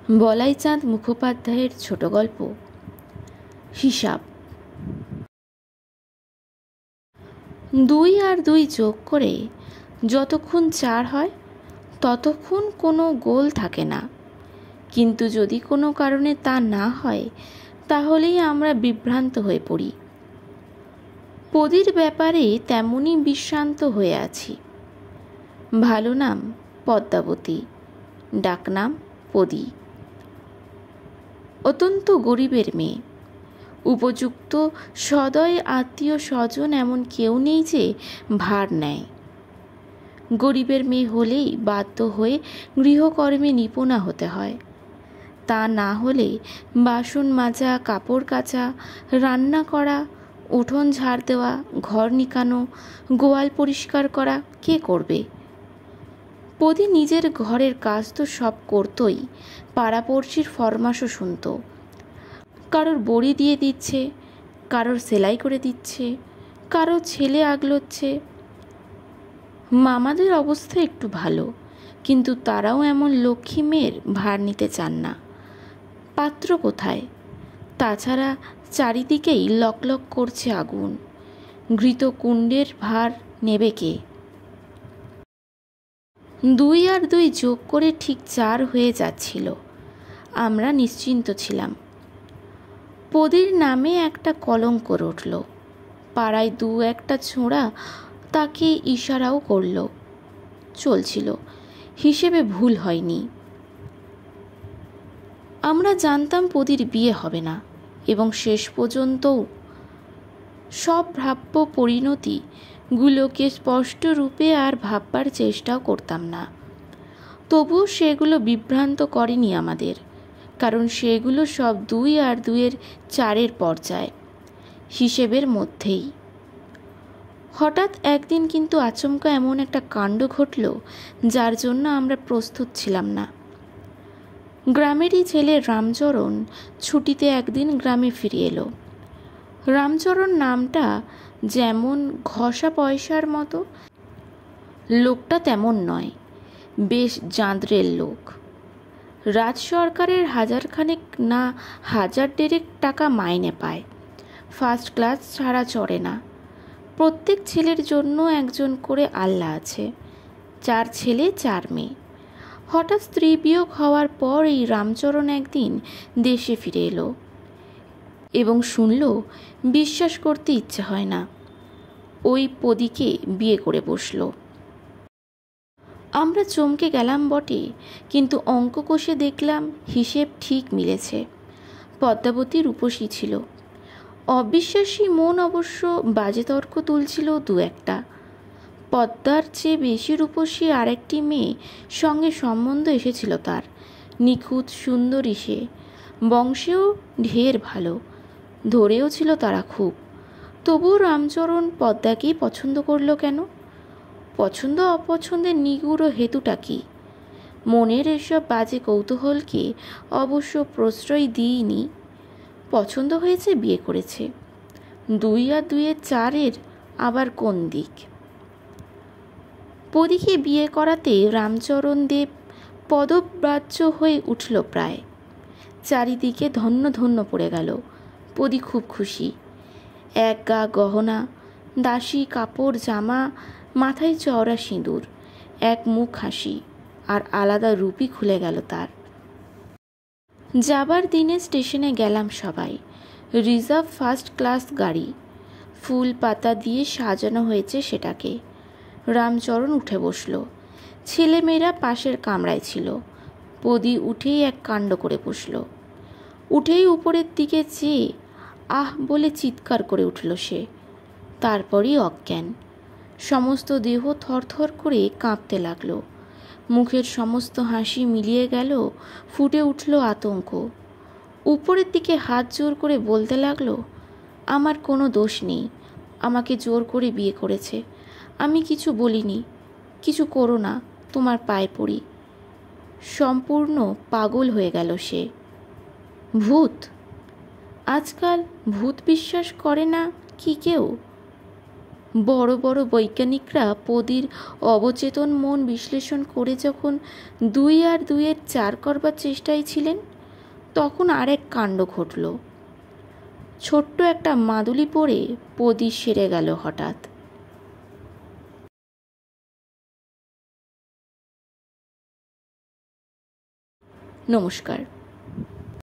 বলাইচাঁদ মুখোপাধ্যায়ের ছোট গল্প হিসাব। 2 আর 2 যোগ করে যতক্ষণ 4 হয় ততক্ষণ কোনো গোল থাকে না, কিন্তু যদি কোনো কারণে তা না হয় তাহলেই আমরা বিভ্রান্ত হয়ে পড়ি। পদীর ব্যাপারে তেমনই বিভ্রান্ত হয়ে আছি। ভালো নাম পদ্মাবতী, ডাকনাম পদী। অত্যন্ত গরিবের মেয়ে। উপযুক্ত সদয় আত্মীয় স্বজন এমন কেউ নেই যে ভার নেয়। গরিবের মেয়ে হলেই বাধ্য হয়ে গৃহকর্মে নিপুণা হতে হয়। তা না হলে বাসন মাজা, কাপড় কাচা, রান্না করা, উঠোন ঝাড় দেওয়া, ঘর নিকানো, গোয়াল পরিষ্কার করা কে করবে? পদী নিজের ঘরের কাজ তো সব করতই, পাড়াপড়শির ফরমাসও শুনত। কারোর বড়ি দিয়ে দিচ্ছে, কারোর সেলাই করে দিচ্ছে, কারোর ছেলে আগলোচ্ছে। মামাদের অবস্থা একটু ভালো, কিন্তু তারাও এমন লক্ষ্মী মেয়ের ভার নিতে চান না। পাত্র কোথায়? তাছাড়া চারিদিকেই লকলক করছে আগুন। ঘৃত কুণ্ডের ভার নেবে কে? 2 আর 2 যোগ করে ঠিক 4 হয়ে যাচ্ছিল। আমরা নিশ্চিন্ত ছিলাম। পদীর নামে একটা কলঙ্ক রটল। পাড়ায় 2-1টা ছোঁড়া তাকে ইশারাও করল। চলছিল, হিসেবে ভুল হয়নি। আমরা জানতাম পদীর বিয়ে হবে না, এবং শেষ পর্যন্তও সব ভাব্য পরিণতিগুলোকে স্পষ্ট রূপে আর ভাববার চেষ্টাও করতাম না। তবুও সেগুলো বিভ্রান্ত করেনি আমাদের, কারণ সেগুলো সব 2 আর 2-এর 4-এর পর্যায়, হিসেবের মধ্যেই। হঠাৎ একদিন কিন্তু আচমকা এমন একটা কাণ্ড ঘটল যার জন্য আমরা প্রস্তুত ছিলাম না। গ্রামেরই ছেলে রামচরণ ছুটিতে একদিন গ্রামে ফিরে এলো। রামচরণ নামটা যেমন ঘষা পয়সার মতো, লোকটা তেমন নয়, বেশ জাঁদরের লোক। রাজ সরকারের 1000-খানেক না 1000-দেড়েক টাকা মাইনে পায়। ফার্স্ট ক্লাস ছাড়া চড়ে না। প্রত্যেক ছেলের জন্য একজন করে আল্লা আছে। 4 ছেলে 4 মেয়ে। হঠাৎ স্ত্রী বিয়োগ হওয়ার পর এই রামচরণ একদিন দেশে ফিরে এলো, এবং শুনল, বিশ্বাস করতে ইচ্ছে হয় না, ওই পদীকে বিয়ে করে বসল। আমরা চমকে গেলাম বটে, কিন্তু অঙ্ক কষে দেখলাম হিসেব ঠিক মিলেছে। পদ্মাবতী রূপসী ছিল। অবিশ্বাসী মন অবশ্য বাজে তর্ক তুলছিল 2-1টা। পদ্মার চেয়ে বেশি রূপসী আরেকটি মেয়ে সঙ্গে সম্বন্ধ এসেছিল তার। নিখুঁত সুন্দরী সে, বংশেও ঢের ভালো, ধরেও ছিল তারা খুব। তবুও রামচরণ পদ্মাকেই পছন্দ করল কেন? পছন্দ অপছন্দের নিগূঢ় হেতুটা কি? মনের এসব বাজে কৌতূহলকে অবশ্য প্রশ্রয় দিইনি। পছন্দ হয়েছে, বিয়ে করেছে। 2 আর 2-এর 4-এর আবার কোন দিক? পদীকে বিয়ে করাতে রামচরণ দেব পদব্রাজ্য হয়ে উঠল প্রায়। চারিদিকে ধন্য ধন্য পড়ে গেল। পদী খুব খুশি। 1 গা গহনা, দাসী কাপড় জামা, মাথায় চওড়া সিঁদুর, 1 মুখ হাসি, আর আলাদা রূপই খুলে গেল তার। যাবার দিনে স্টেশনে গেলাম সবাই। রিজার্ভ ফার্স্ট ক্লাস গাড়ি, ফুল পাতা দিয়ে সাজানো হয়েছে সেটাকে। রামচরণ উঠে বসল। ছেলেমেয়েরা পাশের কামরায় ছিল। পদী উঠেই এক কাণ্ড করে বসল। উঠেই উপরের দিকে চেয়ে আহ বলে চিৎকার করে উঠল সে। তারপরই অজ্ঞান। সমস্ত দেহ থরথর করে কাঁপতে লাগল। মুখের সমস্ত হাসি মিলিয়ে গেল, ফুটে উঠল আতঙ্ক। উপরের দিকে হাত জোর করে বলতে লাগল, আমার কোনো দোষ নেই, আমাকে জোর করে বিয়ে করেছে, আমি কিছু বলিনি, কিছু করো না, তোমার পায়ে পড়ি। সম্পূর্ণ পাগল হয়ে গেল সে। ভূত? আজকাল ভূত বিশ্বাস করে না কি কেউ? বড় বড় বৈজ্ঞানিকরা পদির অবচেতন মন বিশ্লেষণ করে যখন 2 আর 2 4 করবার চেষ্টায় ছিলেন, তখন আরেক কাণ্ড ঘটল। ছোট্ট একটা মাদুলি পরে পদি সেরে গেল হঠাৎ। নমস্কার।